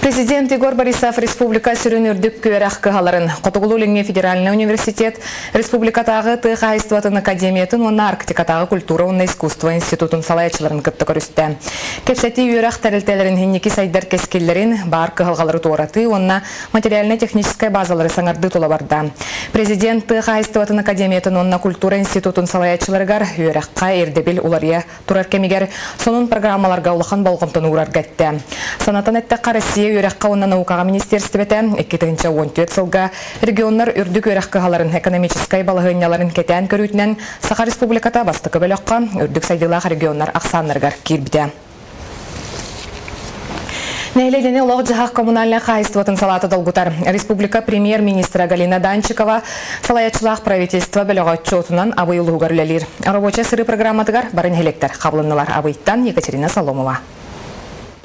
Президент Игорь Борисов республика сүрүнүрдүк көрәк кыгаларын Котугулу-Ленге федеральный университет, республикатагы Тыхайстватын академиятын, онна Арктикатагы культура, онна искусство институтун салайчыларын кытты көрүстә. Кепсети үйрәк тәрелтәләрен хинники сайдар кескелләрин бар кыгалгалары туараты, онна материально-техническая базалары саңарды тулабарда. Президент Тыхайстватын академиятын, онна культура институтун салайчыларыгар үйрәкка эрдебил улария турар кемигер сонун программаларга улахан болгомтон ураргатты. Санатан Россия үйрәкка онна наукага министерствете 2014 сылга регионнар үрдүк үйрәкка халарын экономическай балыгыняларын кетен көрүтүнен Саха республиката бастыкы бөлөкка үрдүк сайдылах регионнар аксаннаргар кирбиде. Нәйледене улау жахақ коммунальный хайстватын салаты долгутар. Республика премьер-министра Галина Данчикова салаячылақ правительства бөлігі отчетунан абый улуғар үлелер. Рабочая сыры программатыгар барын хелектер қабылынылар абыйттан Екатерина Соломова.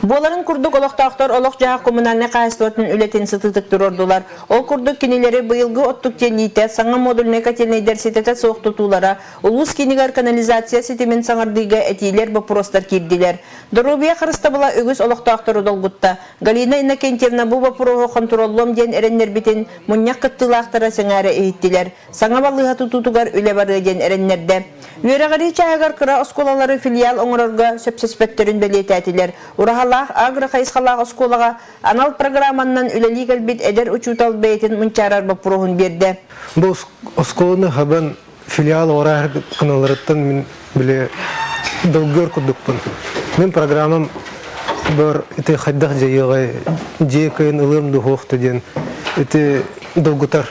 Боларын курдук олоқтақтар олоқ жағақ коммунальный қайыстуатын үлетін сытытық тұрордулар. Ол курдук кенелері бұйылғы оттық тенлейті саңа модульный котельнейдер сететі соқ тұтулара, улус кенегар канализация сетемен саңардыға әтейлер бапыростар керділер. Дорубия қырыста бұла өгіз олоқтақтар ұдолғытта. Галина Иннокентьевна бұл бапырығы контроллом ден әреннер бітін мұнняқ қыттылақтара саңары ейттілер. Саңа балыға тұтутуғар үлі бары ден әреннерді. Үйрағары чағығар қыра осколалары филиал оңырырға сөпсеспеттерін бәлеті әтілер. Агро-хайсхалақ осколаға анал программаннан үлелі кәлбет әдер учутал бәйтін мұнчарар бапырығын берді. Бұл осколаны хабан филиал орағыр қыналарыттан мен біле долгөр күдікпін. Мен программам бір әті қайдақ жайығы жекайын ұлым дұғықты ден әті долгутар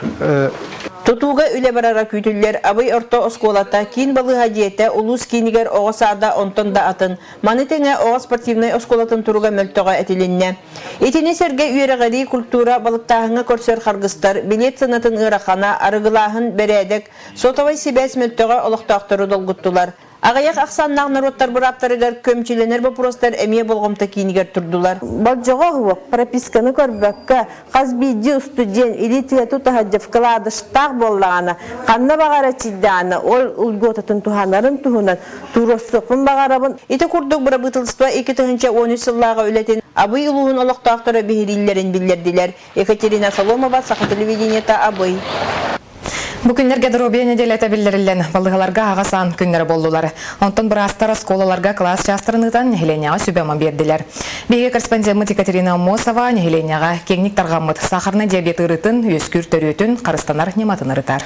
Тутуга үле барара күтүллер абый орто осколата кин балыга жете улус кинигер оғасада онтон да атын манытеңе оға спортивный осколатын туруга мөлтөга этиленне. Этини серге үйрәгәри культура балыктагыңа көрсөр харгыстар билет санатын ырахана арыгылаһын бередек сотовай сибәс мөлтөга олоқтақтыру долгуттулар. Ағаяқ ақсан нағнароттар бұраптарыгар көмчеленер бапыростар әмие болғымта кейінігер тұрдылар. Балжығы ғуық прописканы көрбәкке қазбейді студент или тұтаға вкладыштақ болағаны, қанна бағара чидданы, ол ұлғотатын туханарын тухынан туростықын бағарабын. Еті күрдік бұра бұтылыства 2013 сыллаға өлетін абый ұлығын олықтақтары бейірілерін білдерділер. Екатерина Соломова, Саха телевидениета абый. Бу күннерге дробия неделета билдирилен балыгаларга агасан күннер болдулар. Онтон бурастар осколаларга класс частырыныгдан Хеленяга сүбөмө бердилер. Биге корреспондент Екатерина Мосова Хеленяга кеңник таргамыт сахарный диабет ырытын, өскүр төрөтүн, карыстанар нематын ырытар.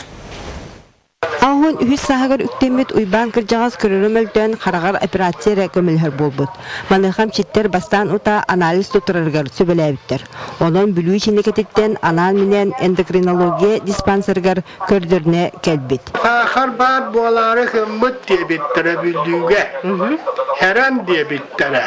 Ағын үйіз сағығыр үктемет ұйбан кіржағыз көрірімілден қарағар операция көмілер болбыд. Манықам четтер бастан ұта анализ тұтырырғыр сөбіләбіттер. Оның бүлі ішінекететтен анал менен эндокринология диспансергар көрдіріне кәлбет. Сахар бар болары қымбыт дебеттері бүлдіге, әрен дебеттері.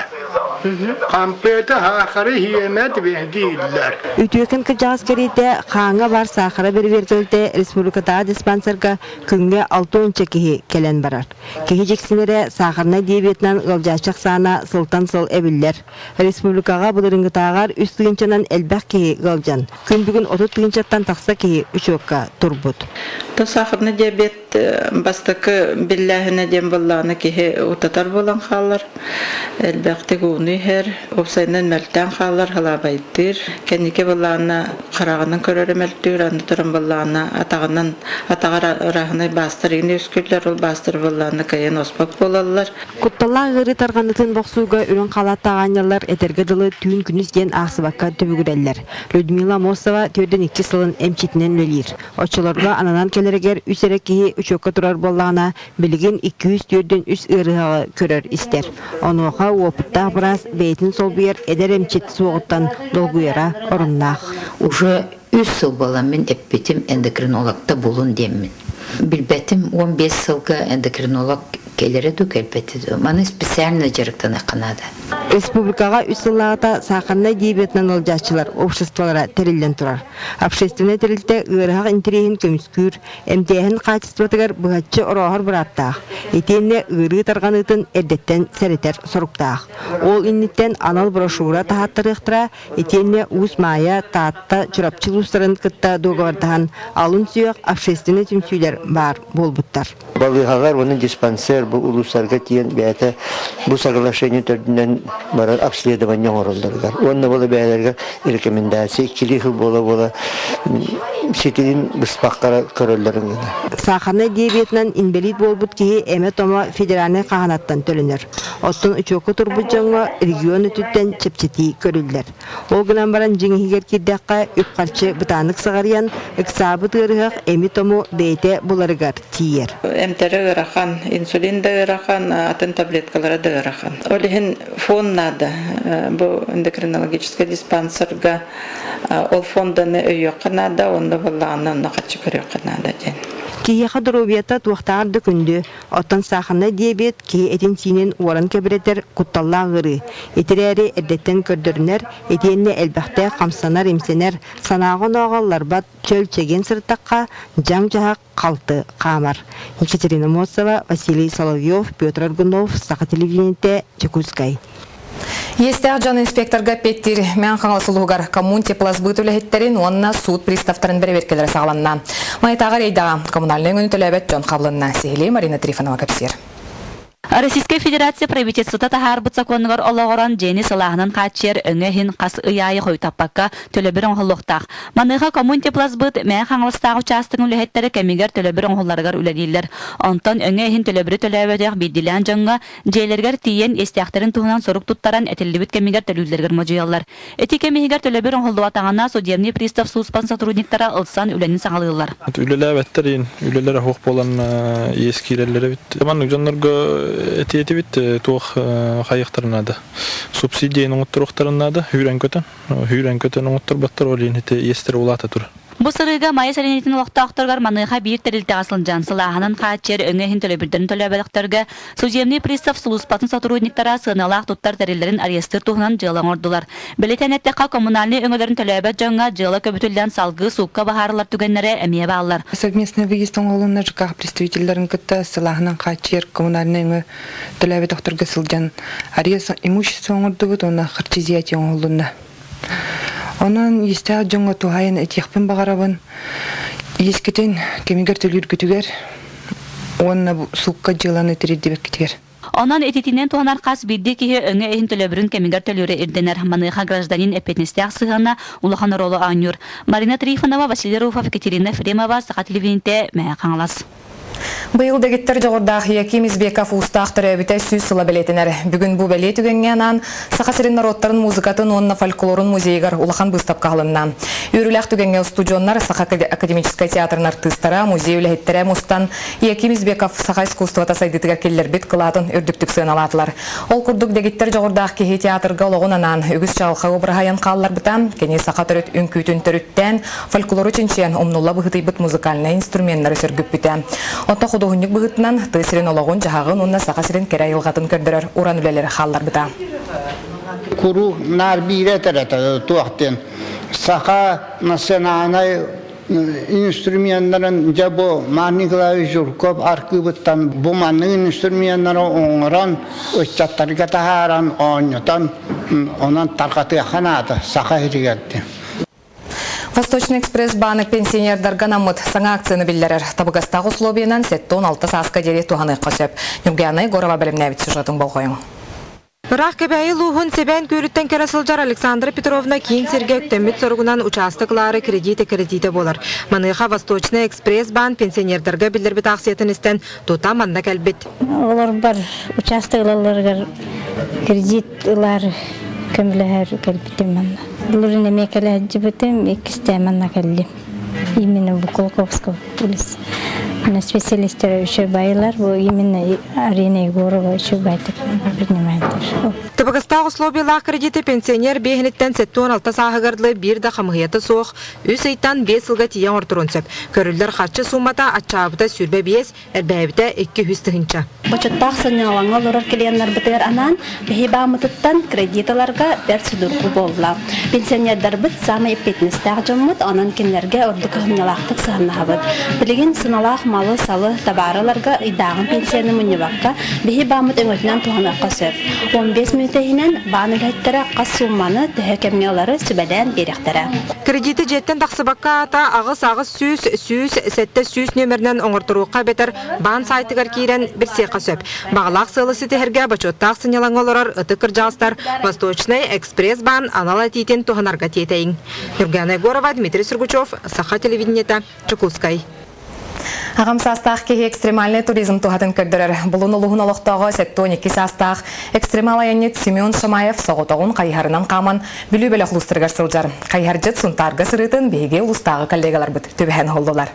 Компьютер хақыры хиемет веhdiydiler. Ütüyeken kırcağız keride қаңа бар сахара бербергелде республикада диспансерга күнге 6-10 кеhi келен барар. Кеhi жексінері сахарна диабетінен ғылжачық сана сылтан сыл әбілдер. Республикаға бұлырыңғытағар үст түйінчанан әлбәқ кеhi ғылжан. Күн бүгін 30 түйінчаттан тақса кеhi үшөкка турбут. Сахарна диабет бастакы билләһенә дем булланы кеһе утатар булган халлар әлбәттә гуны һәр опсайнан мәлтән халлар халабайтыр кеннике булланы караганын көрәре мәлтүр аны турын булланы атагара рахны бастыр инде үскүлләр ул бастыр булланы каян оспак булалар Кутталар гыры тарганытын боксуга үрен калаттаганялар этерге дылы түн күнүс ден аксыбакка төбүгүрәлләр. Людмила Мосова төдөн 2 сылын эмчитинен өлир. Очолорга ананан келерегер үсерекки үчөккө турар боллана билген 200 төрдөн үс ырыгы көрөр истер. Онуга опытта брас бейтин солбуер эдеремчит сугуттан долгуяра оруннах. Уже 3 сыл болам мен эппетим эндокринологта болун деммин. Билбетим 15 сылга эндокринолог келері дөк әлбетті. Маны специально жарықтан ақынады. Республикаға үсіллағыта сақарна диабетінен олжачылар обществолара терілден тұрар. Общественный терілді ғырғақ интерейін көміскүр, әмтейін қачыстыватығар бұғатчы ұрағыр бұраттақ. Етенне ғырғы тарғанытын әрдеттен сәрітер сұрықтақ. Ол иннеттен анал брошура тағаттырықтыра, етенне ұз мая таатта чұрапчыл ұстарын күтті доғардаған алын сүйек общественный түмсүйлер бар болбуттар. Балығағар оның диспансер бұл улустарға тиен бәйті бұл соглашение түрдінен барар обследование оролдоргар. Онна бола бәйләргә рекомендация килихи бола сетилин быспаккара көрөллөрүн. Сахарный диабетинен инвалид болбут кии эме тома федеральный каганаттан төлөнөр. Оттон үчөкө турбут жоңго регион үтүттен чепчети көрүлдер. Ол гынан баран жеңигер киддакка үпкарчы бытанык сыгарыян ыксабы тырыгак эми тому дейте буларыгар тиер. Эмтери ырахан, инсулин да ырахан, атын таблеткалары да ырахан. Олихин фон надо, бу эндокринологический диспансерга ол фонданы өйөккө надо, онда булланы накачы көрөккө надо ден. Киеха дурубията туақтарды күнді, оттан сахарный диабет кие этин синен уоран кебіретер кутталла ғыры. Етерәрі әрдеттен көрдірінер, етенне әлбәқті қамсанар емсенер, санағын оғалар бат чөл чеген сыртаққа жан жағақ қалты қамар. Екатерина Мосова, Василий Соловьев, Петр Аргунов, Сақа телевидениете, Чекускай. Естәк жан инспекторга петтир мән қаңылсылуғар коммун теплазбыт үләхеттерін онна суд приставтарын бәрі сағаланна. Майтағар ейдаға коммунальный өңіні төләбет жон қаблынна. Сехилей Марина Трифонова кәпсер. Российская Федерация правительството тахарбыт законыгар олоғыран жени салағынан қатшер өңәхін қас ұяйы қойтаппаққа төлөбір оңғылықтақ. Маныға коммун теплазбыт мән қаңылыстағы участың үләхеттері кәмегер төлөбір оңғыларғар үләдейлер. Онтан өңәхін төлөбірі төлөбетек бейділен жаңға жейлергер тиен естияқтарын туғынан сорук туттаран әтілдібіт кәмегер төлілдергер мөжиялар. Эти кәмегер төлөбір оңғылуа тағана судебный пристав суспан сотрудниктара ылсан үләнін сағалылар. Үлелер хоқ болан ескирелері бит. Эти бит тух хайыктарнада. Субсидияны оттуруктарнада хүрән көтөн оттур баттар олин эти естер улата тур. Бу сырыга майя сәленетин вақтақтаргар маныға бир терилте асылынжан сылағынан қатчер өңәхін төлөбірден төлөбәліқтарға судебный пристав сулуспатын сотрудниктара сыналақ туттар тәрелерін арестыр туғынан жылан ордылар. Білетенеттеқа коммунальный өңілерін төлөбәт жаңға жылы көбітілден салғы суққа бағарылар түгенлері әмие бағалар. Совместный выезд оңғылына жықақ представителерін күтті сылағынан қатчер коммунальный өңі төлөбәт оқтырға сылжан арест имущество оңырды бұд, оны қырчизияти оңғылына. Онан естәк жоңға туғайын әтекпен бағарабын, ескетен кемегер төлір күтігер, онына сұлыққа жыланы тіреді бәккетігер. Онан этитинен туғанар қас бидді кеге өңі әйін төлөбірін кемегер төлірі ирденер маныға гражданин әпетнестяқ сығана улахан ролы анюр. Марина Трифонова, Василий Руфов, Екатерина Фремова, Сақа телевидениете, мәе қаңылас. Быйыл дегеттер жоғырдақ Яким Избеков устақ түрәбіті сөз сыла білетінер. Бүгін бұл бәле түгенген Сақасырын народтарын музыкатын онына фольклорын музейгар улахан бұстап қалынна. Үріләқ түгенген студионлар Сақа академический театрын артыстара, музей үләхеттері мұстан Яким Избеков Сақа искусствата сайдытыға келлер бет қылатын үрдіктік сыналатылар. Ол күрдік дегеттер жоғырдақ кеге театрға олығынанан үгіз чалқа обырғайын қалылар бұтан, кене Сақа түріт үнкүйтін түріттен фольклоры ченчен омнула бұғыты бұт музыкальный инструменттары сөргіп бүті. Отта художник бұғытынан тысырын олығын жағағын онна Сақасырын кәрі айылғатын көрдірер уран үлелері қаллар бұта. Куру нар биретер туақтен. Сақа национальный инструменттарын жабу Николай Журков арқыбыттан бұманның инструменттары оңыран өтчаттарға тағаран оңытан онан тарқаты қанады Сақа ерігерді. Восточный экспресс-банк пенсионердар ганамыт саңа акцияны білдерер. Табығастағы условиянан 7-16 сасқа дере туғаны қосып. Нүмгеяны Горова бәлімнәвит сюжетін бол қойың. Бірақ кәбәйі луғын себән көріттен кәрасылжар Александра Петровна кейін серге өктемет сұрғынан участықлары кредиті болар. Маныға Восточный экспресс-банк пенсионердарға білдірбет ақсиетін істен тута манда кәлбет. Олар бар участықларға кредитлар көмілер кәлбетім манда. Бұлырын әме кәлі әджі бұтым, екісті әманна кәлі. Именно Буколковского улица. Специалисты еще байлар, именно Арина Егорова еще байтер принимает. Табагастағы условиялар кредиты пенсионер бейхінеттен 7-16 сағығырдылы бір да қамығеті соқ, өз айттан 5 жылға тиян ортырын сөп. Көрілдер қатшы суммата атчабыта сүрбе бейес, әрбәйбіті 200 тығынша. Бачыттақ сынялаңа лорар келенлер бітер анан, бейба мұтыттан кредиталарға бәр сүдіргі болдыла. Пенсионердар біт самай петнестәқ жымыт, анан кенлерге ордық ғымнялақтық сығынна бұд. Білеген сыналақ малы, салы, табараларга идагын пенсияны муньябакка бихи бамыт өңөтүнөн туганакка сөп. 15 минутайынан бааны лайттара кас сумманы төһөкемнелары сүбәдән беректәре. Кредиты жеттен тақсыбакка ата агыс сүүс сетте сүүс нөмернен оңортуруукка бетер бан сайтыгар кирен бир сыйка сөп. Баглак сылысы теһерге бачоттак сынялаңолорор ыты кыржаастар Восточный экспресс бан анала титен туханарга тетейин. Юргана Егорова, Дмитрий Сургучев, Саха телевидениета, Чукускай. Ағам састақ кеге экстремальный туризм туғатын көрдірір. Бұлын ұлығын олықтағы сеттоникі састақ экстремал айанет Семен Шамаев соғытағын қайхарынан қаман бүлі бөлі құлыстырғар сылжар. Қайхаржет сұнтарға сырытын бейге ұлыстағы коллегалар бұд төбән олдылар.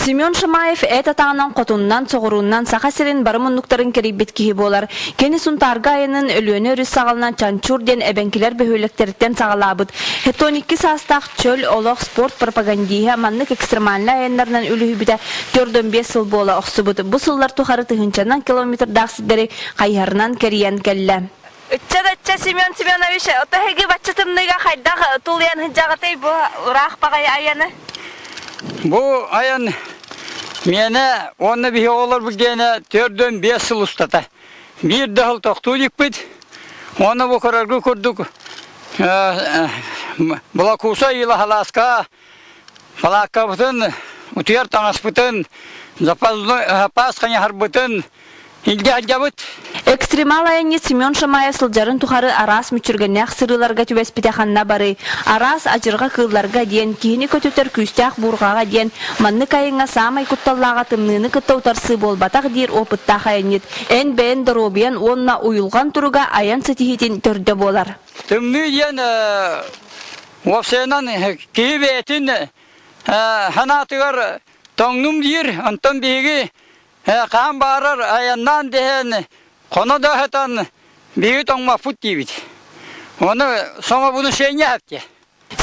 Семен Шамаев этатаңынан қотунынан соғырунынан сақасырын барымыннуктарын керейбет кейі болар. Кені сұнтарға айының өліөні өріс сағалынан чанчур ден әбәнкелер бөхөліктеріттен сағалабыд. Хеттоникки састақ чөл, олық, спорт, пропагандия, маннык экстремальны айынларынан өлігі біті 4-5 сыл бола оқсыбыд. Бұл сыллар тұхары тұхынчанан километр дақсидері қайарынан керейен кәлі. Үтчә Семен Семенович, отахеги баччатымныга хайдақ тулиян хыджағатай бұл ұрақ бағай айаны? Bu ayan mene onu bir olur bu gene 4-5 yıl ustata. Bir dahil toktuğuk bit. Onu bu karargı kurduk. Bulakusa yıla halaska. Balaka bütün utuyar tanas bütün. Zapaz kanya har bütün. Экстремал айыны Семен Шамаев сылжарын тухары арас мүчіргеннәқ сырыларға түбәс петеханна бары. Арас ажырға кылларға ден, кейіні көтөтер күстәқ бұрғаға ден, манны кайыңа самай күтталлаға тымныны күттаутарсы болбатақ дер опыттақ айынет. Ән бән дұробиян онна уйылған тұруға аян сатихетін түрді болар. Тымны ден опсайынан кейбетін ханатығар тоңным дер, антон бейгі Kan barar ayandan dehen konu da hatan büyük olma fut gibi. Onu sonra bunu şey yaptı.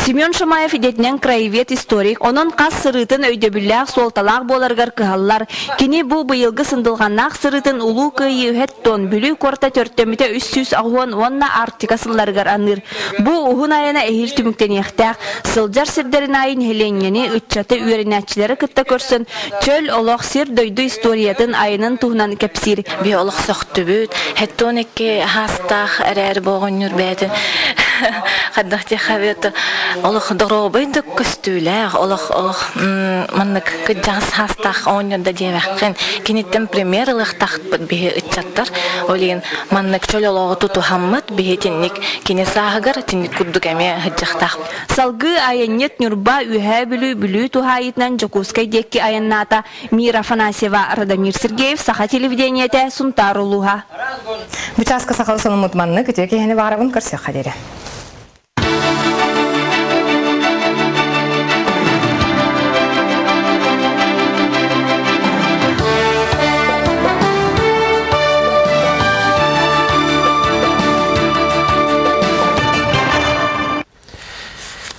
Семен Шамаев идетнен краевед историк, онын қас сырытын өйдөбілләқ солталақ боларғар кығалар. Кені бұл бұйылғы сындылғаннақ сырытын ұлу күйі өттон бүлі корта төрттеміте 300 ағуан онна Арктика сылларғар аныр. Бұл ұғын айына әйіл түміктен ектәқ, сылжар сірдерін айын хеленгені үтчаты үйренәтчілері күтті көрсін, чөл олық сир дөйді историятын айының туғынан кәпсир. Бе олық соқты бүт, әттон әкке хастақ әрәр болғын үрбәді. Қаддақты қабеті олық дұробайды көстілер, олық маннық күджағыз хастақ оңында девәқкен. Кенеттен премьерлық тақпыд бейі үтчаттар. Олеген маннық чөл олығы тұту хаммыд бейі теннік кене сағығыр, теннік күрдік әме үтчақтақ. Салғы айанет нүрба үйә бүлі тухайытнан Жокускай декки аянната Мира Афанасьева, Радамир Сергеев, Саха телевидениеті Сунтар Улуға. Бұчасқа сақалы соны мұтманны күтеке әне бағарабын көрсе қадері.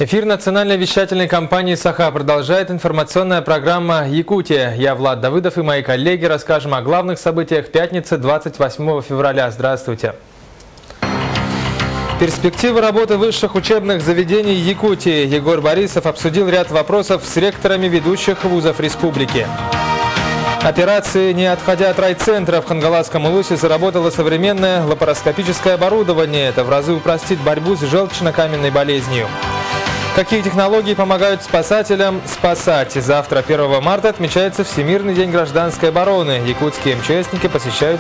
Эфир национальной вещательной компании «Саха» продолжает информационная программа «Якутия». Я Влад Давыдов и мои коллеги расскажем о главных событиях пятницы 28 февраля. Здравствуйте. Перспективы работы высших учебных заведений Якутии. Егор Борисов обсудил ряд вопросов с ректорами ведущих вузов республики. Операции «Не отходя от райцентра» в Хангаласском Улусе заработало современное лапароскопическое оборудование. Это в разы упростит борьбу с желчно-каменной болезнью. Какие технологии помогают спасателям спасать? Завтра, 1 марта, отмечается Всемирный день гражданской обороны. Якутские МЧСники посещают